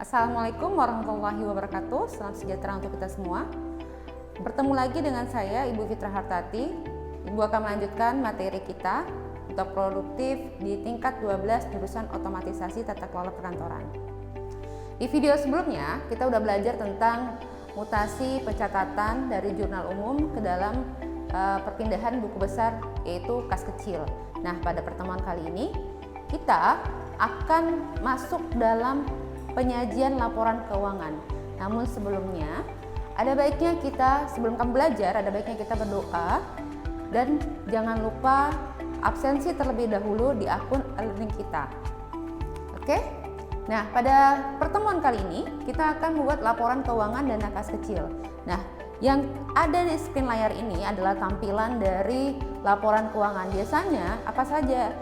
Assalamualaikum warahmatullahi wabarakatuh. Salam sejahtera untuk kita semua. Bertemu lagi dengan saya, Ibu Fitra Hartati. Ibu akan melanjutkan materi kita untuk produktif di tingkat 12 jurusan otomatisasi tata kelola perkantoran. Di video sebelumnya, kita udah belajar tentang mutasi pencatatan dari jurnal umum ke dalam perpindahan buku besar, yaitu kas kecil. Nah, pada pertemuan kali ini, kita akan masuk dalam penyajian laporan keuangan. Namun sebelumnya, ada baiknya kita, sebelum kamu belajar, ada baiknya kita berdoa dan jangan lupa absensi terlebih dahulu di akun e-learning kita. Oke? Nah, pada pertemuan kali ini kita akan membuat laporan keuangan dana kas kecil. Nah, yang ada di screen layar ini adalah tampilan dari laporan keuangan. Biasanya apa saja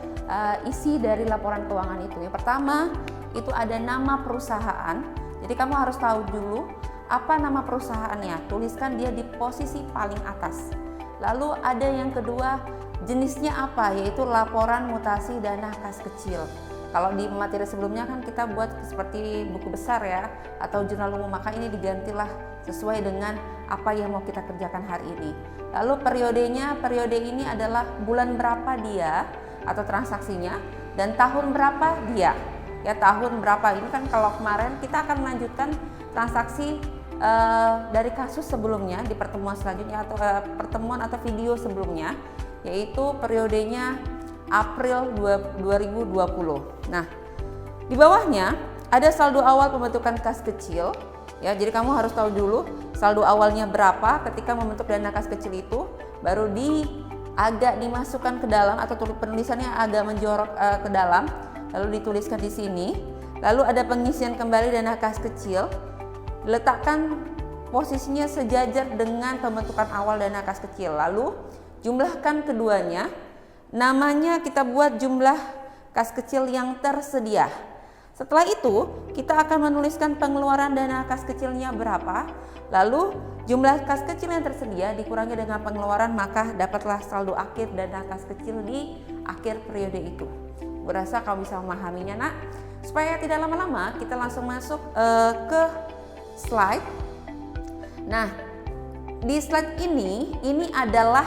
isi dari laporan keuangan itu? Yang pertama, itu ada nama perusahaan. Jadi kamu harus tahu dulu apa nama perusahaannya. Tuliskan dia di posisi paling atas. Lalu ada yang kedua, jenisnya apa, yaitu laporan mutasi dana kas kecil. Kalau di materi sebelumnya kan kita buat seperti buku besar ya, atau jurnal umum, maka ini digantilah sesuai dengan apa yang mau kita kerjakan hari ini. Lalu periodenya, periode ini adalah bulan berapa dia atau transaksinya dan tahun berapa dia. Ya, tahun berapa ini kan, kalau kemarin kita akan melanjutkan transaksi dari kasus sebelumnya di pertemuan selanjutnya atau pertemuan atau video sebelumnya, yaitu periodenya April 2020. Nah, di bawahnya ada saldo awal pembentukan kas kecil. Ya, jadi kamu harus tahu dulu saldo awalnya berapa ketika membentuk dana kas kecil itu, baru agak dimasukkan ke dalam atau penulisannya agak menjorok ke dalam. Lalu dituliskan di sini. Lalu ada pengisian kembali dana kas kecil. Letakkan posisinya sejajar dengan pembentukan awal dana kas kecil. Lalu jumlahkan keduanya. Namanya kita buat jumlah kas kecil yang tersedia. Setelah itu kita akan menuliskan pengeluaran dana kas kecilnya berapa. Lalu jumlah kas kecil yang tersedia dikurangi dengan pengeluaran, maka dapatlah saldo akhir dana kas kecil di akhir periode itu. Berasa kamu bisa memahaminya, nak. Supaya tidak lama-lama, kita langsung masuk ke slide. Nah, di slide ini adalah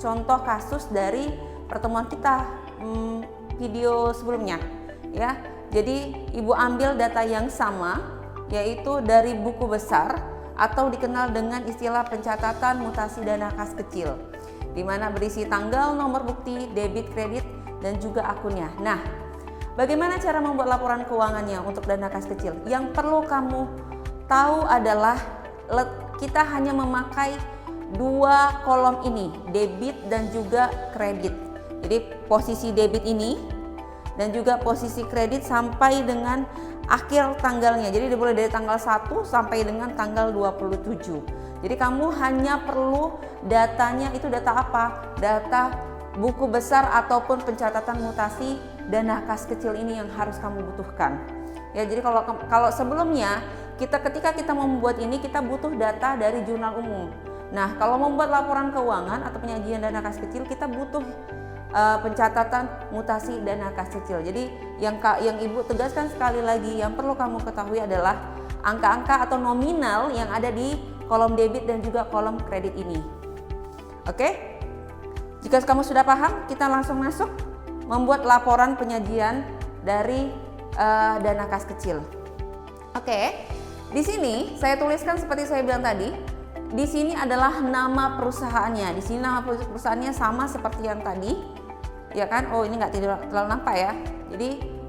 contoh kasus dari pertemuan kita video sebelumnya, ya. Jadi ibu ambil data yang sama, yaitu dari buku besar atau dikenal dengan istilah pencatatan mutasi dana kas kecil, di mana berisi tanggal, nomor bukti, debit, kredit, dan juga akunnya. Nah, bagaimana cara membuat laporan keuangannya untuk dana kas kecil? Yang perlu kamu tahu adalah kita hanya memakai dua kolom ini, debit dan juga kredit. Jadi posisi debit ini dan juga posisi kredit sampai dengan akhir tanggalnya. Jadi dimulai dari tanggal 1 sampai dengan tanggal 27. Jadi kamu hanya perlu datanya itu data apa? Data buku besar ataupun pencatatan mutasi dana kas kecil ini yang harus kamu butuhkan. Ya, jadi kalau sebelumnya ketika kita membuat ini kita butuh data dari jurnal umum. Nah, kalau membuat laporan keuangan atau penyajian dana kas kecil kita butuh pencatatan mutasi dana kas kecil. Jadi yang ibu tegaskan sekali lagi, yang perlu kamu ketahui adalah angka-angka atau nominal yang ada di kolom debit dan juga kolom kredit ini. Oke? Jika kamu sudah paham, kita langsung masuk membuat laporan penyajian dari dana kas kecil. Oke, di sini saya tuliskan seperti saya bilang tadi. Di sini adalah nama perusahaannya. Di sini nama perusahaannya sama seperti yang tadi, ya kan? Oh, ini nggak terlalu nampak ya. Jadi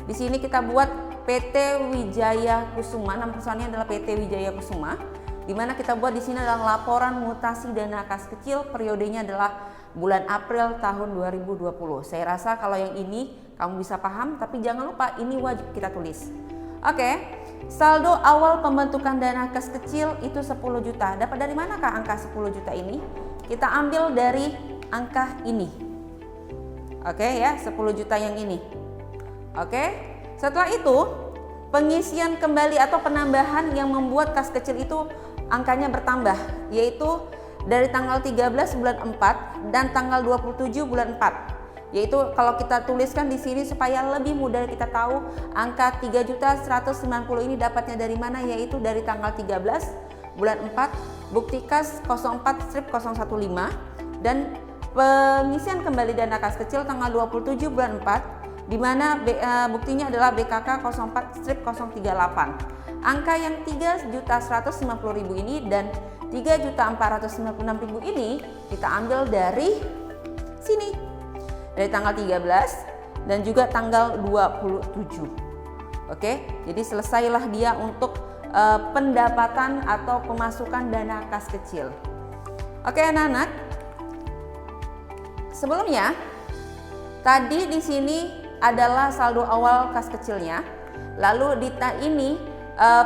di sini kita buat PT Wijaya Kusuma. Nama perusahaannya adalah PT Wijaya Kusuma. Di mana kita buat di sini adalah laporan mutasi dana kas kecil, periodenya adalah bulan April tahun 2020. Saya rasa kalau yang ini kamu bisa paham, tapi jangan lupa ini wajib kita tulis. Oke, saldo awal pembentukan dana kas kecil itu 10 juta. Dapat dari manakah angka 10 juta ini? Kita ambil dari angka ini. Oke ya, 10 juta yang ini. Oke, setelah itu pengisian kembali atau penambahan yang membuat kas kecil itu angkanya bertambah, yaitu dari tanggal 13 bulan 4 dan tanggal 27 bulan 4. Yaitu kalau kita tuliskan di sini supaya lebih mudah kita tahu angka 3.190 ini dapatnya dari mana, yaitu dari tanggal 13 bulan 4 bukti kas 04-015 dan pengisian kembali dana kas kecil tanggal 27 bulan 4 di mana buktinya adalah BKK 04-038. Angka yang 3.150.000 ini dan 3.496.000 ini kita ambil dari sini, dari tanggal 13 dan juga tanggal 27. Oke, jadi selesailah dia untuk pendapatan atau pemasukan dana kas kecil. Oke anak-anak, sebelumnya tadi di sini adalah saldo awal kas kecilnya, lalu di ini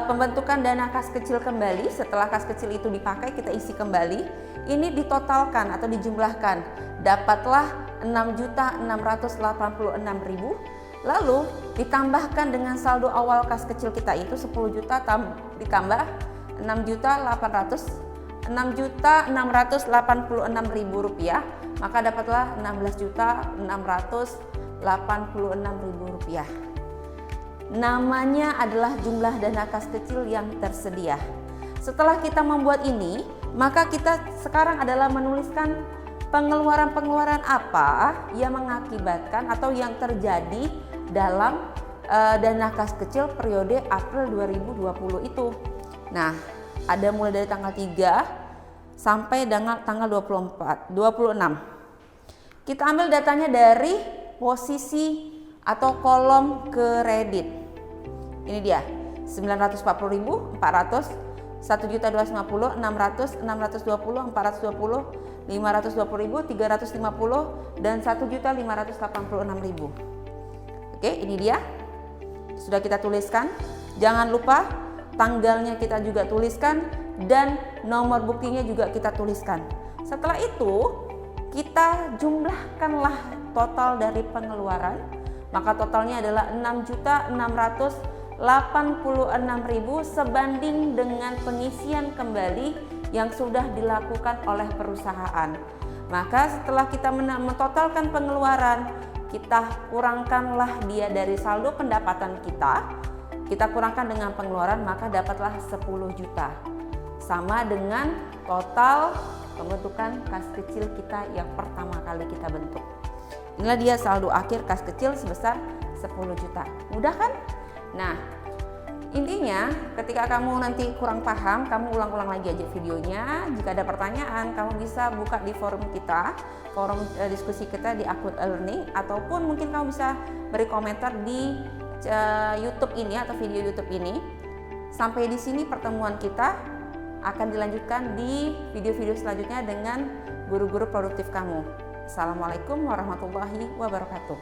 pembentukan dana kas kecil kembali. Setelah kas kecil itu dipakai, kita isi kembali, ini ditotalkan atau dijumlahkan, dapatlah 6.686.000, lalu ditambahkan dengan saldo awal kas kecil kita itu 10 juta ditambah 6.686.000 rupiah, maka dapatlah 16.686.000 rupiah. Namanya adalah jumlah dana kas kecil yang tersedia. Setelah kita membuat ini, maka kita sekarang adalah menuliskan pengeluaran-pengeluaran apa yang mengakibatkan atau yang terjadi dalam dana kas kecil periode April 2020 itu. Nah, ada mulai dari tanggal 3 sampai tanggal 26. Kita ambil datanya dari posisi atau kolom kredit. Ini dia, 940.400, 1.250.000, 600, 620, 420, 520.000, 350, dan 1.586.000. Oke, ini dia. Sudah kita tuliskan. Jangan lupa tanggalnya kita juga tuliskan dan nomor buktinya juga kita tuliskan. Setelah itu, kita jumlahkanlah total dari pengeluaran. Maka totalnya adalah 6.686.000 sebanding dengan pengisian kembali yang sudah dilakukan oleh perusahaan. Maka setelah kita mentotalkan pengeluaran, kita kurangkanlah dia dari saldo pendapatan kita kurangkan dengan pengeluaran, maka dapatlah 10 juta. Sama dengan total pembentukan kas kecil kita yang pertama kali kita bentuk. Inilah dia saldo akhir kas kecil sebesar 10 juta. Mudah kan? Nah, intinya ketika kamu nanti kurang paham, kamu ulang-ulang lagi aja videonya. Jika ada pertanyaan, kamu bisa buka di forum kita, forum diskusi kita di Akut Learning, ataupun mungkin kamu bisa beri komentar di YouTube ini atau video YouTube ini. Sampai di sini pertemuan kita, akan dilanjutkan di video-video selanjutnya dengan guru-guru produktif kamu. Assalamualaikum warahmatullahi wabarakatuh.